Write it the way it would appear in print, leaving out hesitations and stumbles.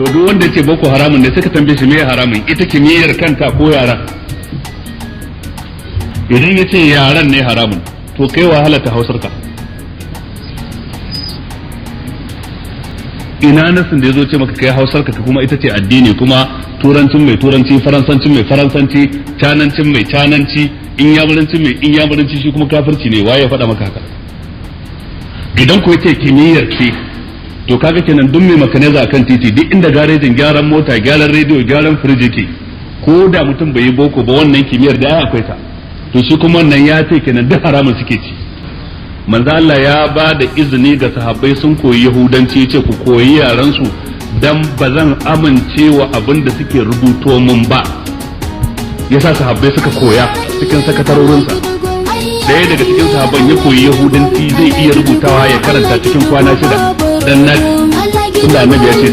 to duk wanda ya ce boko haramun ne suka tambaye shi me haramun, ita kimiyyar kanta ko yaran? Idan ya ce yaran ne haramun to kai wahala ta hausar ka. Ina nasin da ya zo ce maka kai hausar ka kuma ita ce addini, kuma turancin mai turanci, faransancin mai faransanci, canancin mai cananci, inyamurancin mai inyamuranci shi kuma kafirci ne, waye ya faɗa maka haka? Idan ko yace kimiyyar ce to kaga kenan duk mai makaneza akan titi, duk inda garejin gyaran mota, gyaran rediyo, gyaran firiji ke, ko da mutum bai yi boko ba wannan kimiyyar da ai akwai ta, to shi kuma wannan ya ce kenan duk haramun suke ci. Manzo Allah ya ba da izini ga sahabbai sun koyi yahudanci, yace ku koyi yaran su dan bazan amince wa abin da suke rubuto mun ba. Yasa sahabbai suka koya cikin sakatarorinsa. Daya daga cikin sahabban ya koyi yahudanci zai iya rubutawa ya karanta cikin kwana 6 dan nan tunda annabi ya ce